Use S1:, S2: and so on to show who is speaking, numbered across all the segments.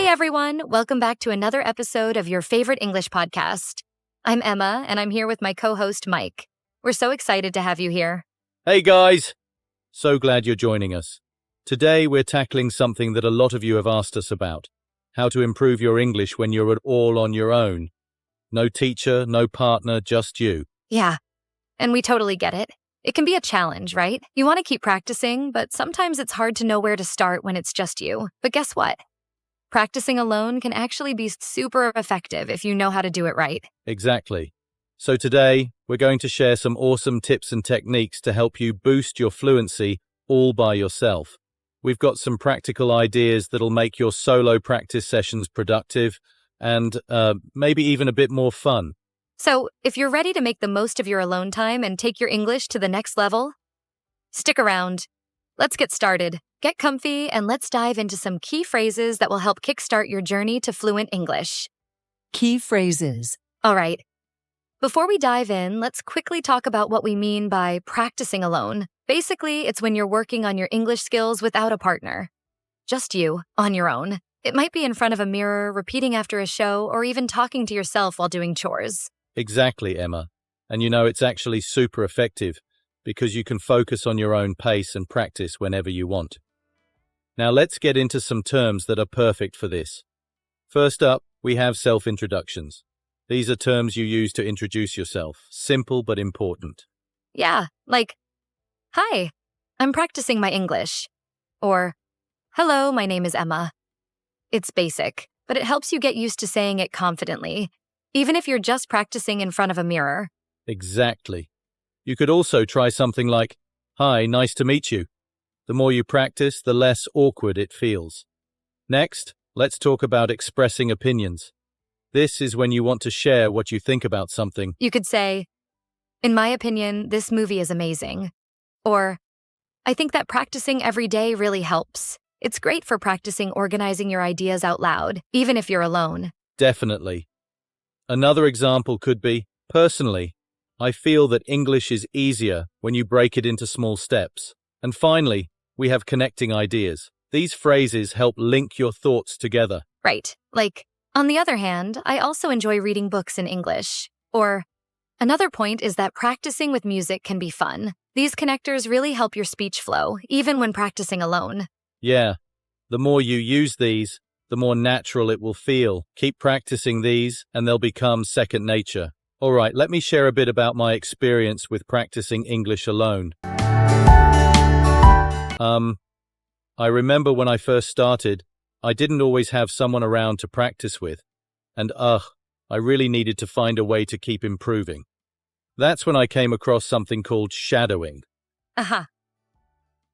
S1: everyone, welcome back to another episode of your favorite English podcast. I'm Emma, and I'm here with my co-host Mike. We're so excited to have you here.
S2: Hey guys! So glad you're joining us. Today we're tackling something that a lot of you have asked us about. How to improve your English when you're all on your own. No teacher, no partner, just you.
S1: Yeah, and we totally get it. It can be a challenge, right? You want to keep practicing, but sometimes it's hard to know where to start when it's just you. But guess what? Practicing alone can actually be super effective if you know how to do it right.
S2: Exactly. So today, we're going to share some awesome tips and techniques to help you boost your fluency all by yourself. We've got some practical ideas that'll make your solo practice sessions productive and maybe even a bit more fun.
S1: So, if you're ready to make the most of your alone time and take your English to the next level, stick around. Let's get started. Get comfy and let's dive into some key phrases that will help kickstart your journey to fluent English.
S3: Key phrases.
S1: All right. Before we dive in, let's quickly talk about what we mean by practicing alone. Basically, it's when you're working on your English skills without a partner. Just you, on your own. It might be in front of a mirror, repeating after a show, or even talking to yourself while doing chores.
S2: Exactly, Emma. And you know, it's actually super effective because you can focus on your own pace and practice whenever you want. Now let's get into some terms that are perfect for this. First up, we have self-introductions. These are terms you use to introduce yourself. Simple but important.
S1: Yeah, like, "Hi, I'm practicing my English." Or, "Hello, my name is Emma." It's basic, but it helps you get used to saying it confidently, even if you're just practicing in front of a mirror.
S2: Exactly. You could also try something like, "Hi, nice to meet you." The more you practice, the less awkward it feels. Next, let's talk about expressing opinions. This is when you want to share what you think about something.
S1: You could say, "In my opinion, this movie is amazing." Or, "I think that practicing every day really helps. It's great for practicing organizing your ideas out loud, even if you're alone."
S2: Definitely. Another example could be, "Personally, I feel that English is easier when you break it into small steps." And finally, we have connecting ideas. These phrases help link your thoughts together.
S1: Right. Like, "On the other hand, I also enjoy reading books in English." Or, "Another point is that practicing with music can be fun. These connectors really help your speech flow, even when practicing alone."
S2: Yeah, the more you use these, the more natural it will feel. Keep practicing these and they'll become second nature. All right, let me share a bit about my experience with practicing English alone. I remember when I first started, I didn't always have someone around to practice with. And I really needed to find a way to keep improving. That's when I came across something called shadowing.
S1: Aha.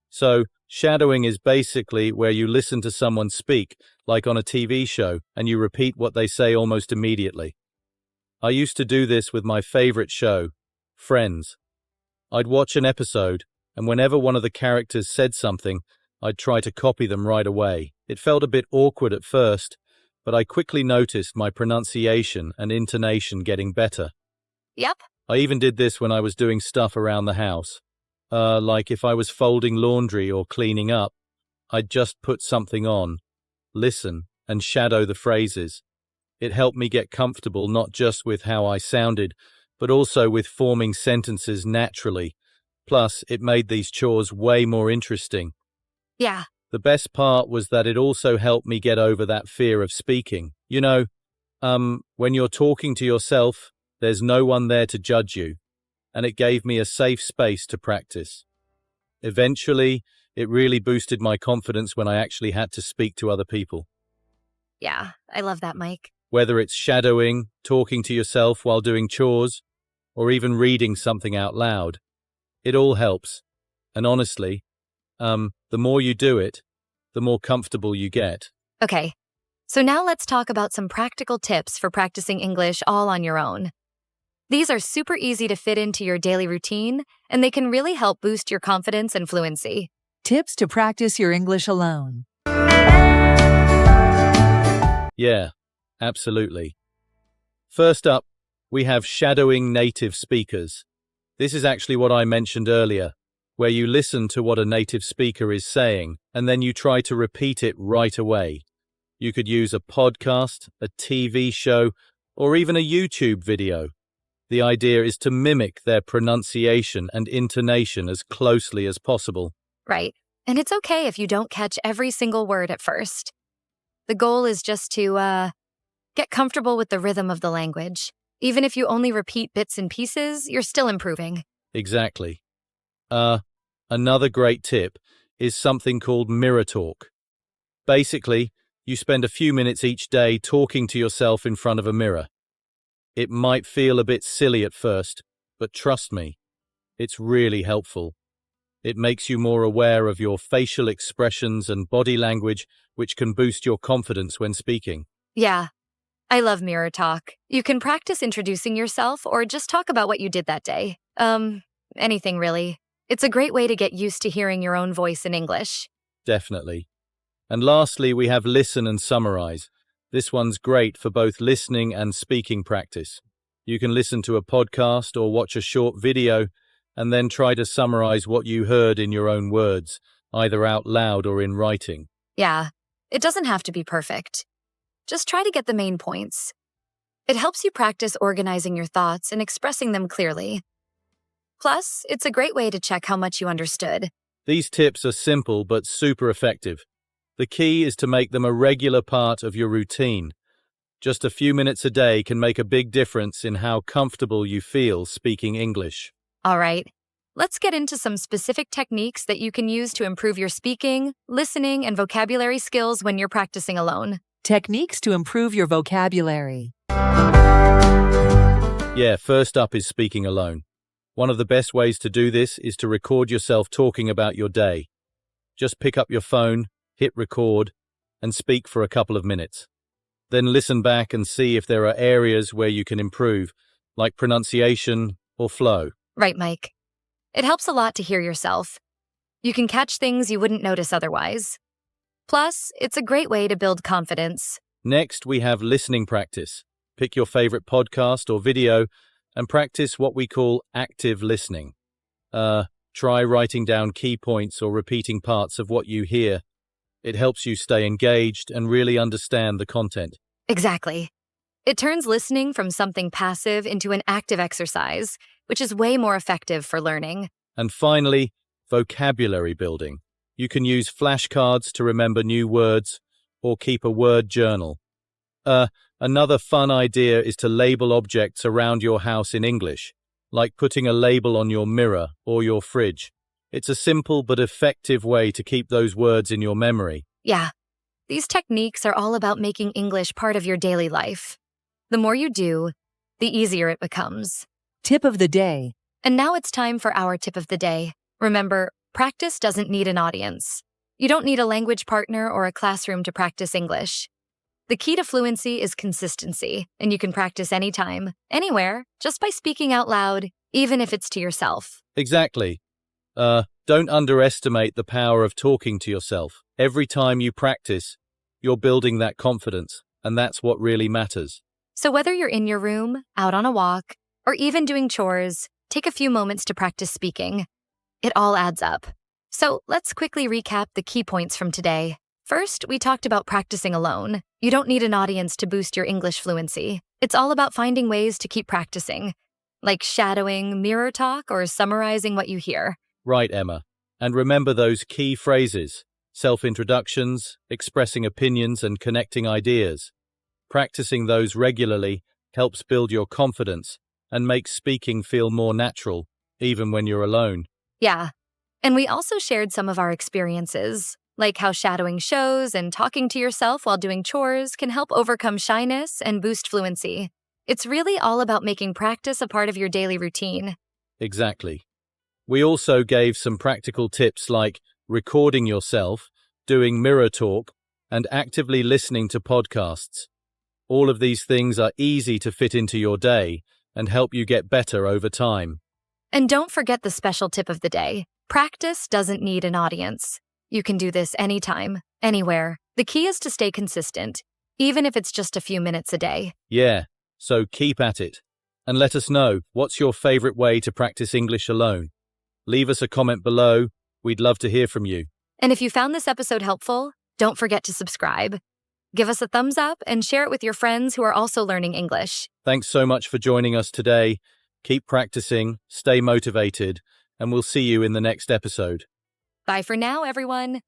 S2: So, shadowing is basically where you listen to someone speak, like on a TV show, and you repeat what they say almost immediately. I used to do this with my favorite show, Friends. I'd watch an episode, and whenever one of the characters said something, I'd try to copy them right away. It felt a bit awkward at first, but I quickly noticed my pronunciation and intonation getting better.
S1: Yep.
S2: I even did this when I was doing stuff around the house. Like if I was folding laundry or cleaning up, I'd just put something on, listen, and shadow the phrases. It helped me get comfortable not just with how I sounded, but also with forming sentences naturally. Plus, it made these chores way more interesting.
S1: Yeah.
S2: The best part was that it also helped me get over that fear of speaking. You know, when you're talking to yourself, there's no one there to judge you, and it gave me a safe space to practice. Eventually, it really boosted my confidence when I actually had to speak to other people.
S1: Yeah, I love that, Mike.
S2: Whether it's shadowing, talking to yourself while doing chores, or even reading something out loud, it all helps. And honestly, the more you do it, the more comfortable you get.
S1: Okay, so now let's talk about some practical tips for practicing English all on your own. These are super easy to fit into your daily routine, and they can really help boost your confidence and fluency.
S3: Tips to practice your English alone.
S2: Yeah, absolutely. First up, we have shadowing native speakers. This is actually what I mentioned earlier, where you listen to what a native speaker is saying, and then you try to repeat it right away. You could use a podcast, a TV show, or even a YouTube video. The idea is to mimic their pronunciation and intonation as closely as possible.
S1: Right. And it's okay if you don't catch every single word at first. The goal is just to, get comfortable with the rhythm of the language. Even if you only repeat bits and pieces, you're still improving.
S2: Exactly. Another great tip is something called mirror talk. Basically, you spend a few minutes each day talking to yourself in front of a mirror. It might feel a bit silly at first, but trust me, it's really helpful. It makes you more aware of your facial expressions and body language, which can boost your confidence when speaking.
S1: Yeah, I love mirror talk. You can practice introducing yourself or just talk about what you did that day. Anything really. It's a great way to get used to hearing your own voice in English.
S2: Definitely. And lastly, we have listen and summarize. This one's great for both listening and speaking practice. You can listen to a podcast or watch a short video and then try to summarize what you heard in your own words, either out loud or in writing.
S1: Yeah, it doesn't have to be perfect. Just try to get the main points. It helps you practice organizing your thoughts and expressing them clearly. Plus, it's a great way to check how much you understood.
S2: These tips are simple but super effective. The key is to make them a regular part of your routine. Just a few minutes a day can make a big difference in how comfortable you feel speaking English.
S1: All right, let's get into some specific techniques that you can use to improve your speaking, listening, and vocabulary skills when you're practicing alone.
S3: Techniques to improve your vocabulary.
S2: Yeah, first up is speaking alone. One of the best ways to do this is to record yourself talking about your day. Just pick up your phone, hit record, and speak for a couple of minutes. Then listen back and see if there are areas where you can improve, like pronunciation or flow.
S1: Right, Mike. It helps a lot to hear yourself. You can catch things you wouldn't notice otherwise. Plus, it's a great way to build confidence.
S2: Next, we have listening practice. Pick your favorite podcast or video and practice what we call active listening. Try writing down key points or repeating parts of what you hear. It helps you stay engaged and really understand the content.
S1: Exactly. It turns listening from something passive into an active exercise, which is way more effective for learning.
S2: And finally, vocabulary building. You can use flashcards to remember new words or keep a word journal. Another fun idea is to label objects around your house in English, like putting a label on your mirror or your fridge. It's a simple but effective way to keep those words in your memory.
S1: Yeah, these techniques are all about making English part of your daily life. The more you do, the easier it becomes.
S3: Tip of the day.
S1: And now it's time for our tip of the day. Remember, practice doesn't need an audience. You don't need a language partner or a classroom to practice English. The key to fluency is consistency, and you can practice anytime, anywhere, just by speaking out loud, even if it's to yourself.
S2: Exactly. Don't underestimate the power of talking to yourself. Every time you practice, you're building that confidence, and that's what really matters.
S1: So whether you're in your room, out on a walk, or even doing chores, take a few moments to practice speaking. It all adds up. So let's quickly recap the key points from today. First, we talked about practicing alone. You don't need an audience to boost your English fluency. It's all about finding ways to keep practicing, like shadowing, mirror talk, or summarizing what you hear.
S2: Right, Emma. And remember those key phrases: self-introductions, expressing opinions, and connecting ideas. Practicing those regularly helps build your confidence and makes speaking feel more natural, even when you're alone.
S1: Yeah. And we also shared some of our experiences, like how shadowing shows and talking to yourself while doing chores can help overcome shyness and boost fluency. It's really all about making practice a part of your daily routine.
S2: Exactly. We also gave some practical tips like recording yourself, doing mirror talk, and actively listening to podcasts. All of these things are easy to fit into your day and help you get better over time.
S1: And don't forget the special tip of the day. Practice doesn't need an audience. You can do this anytime, anywhere. The key is to stay consistent, even if it's just a few minutes a day.
S2: Yeah, so keep at it. And let us know, what's your favorite way to practice English alone? Leave us a comment below. We'd love to hear from you.
S1: And if you found this episode helpful, don't forget to subscribe. Give us a thumbs up and share it with your friends who are also learning English.
S2: Thanks so much for joining us today. Keep practicing, stay motivated, and we'll see you in the next episode.
S1: Bye for now, everyone.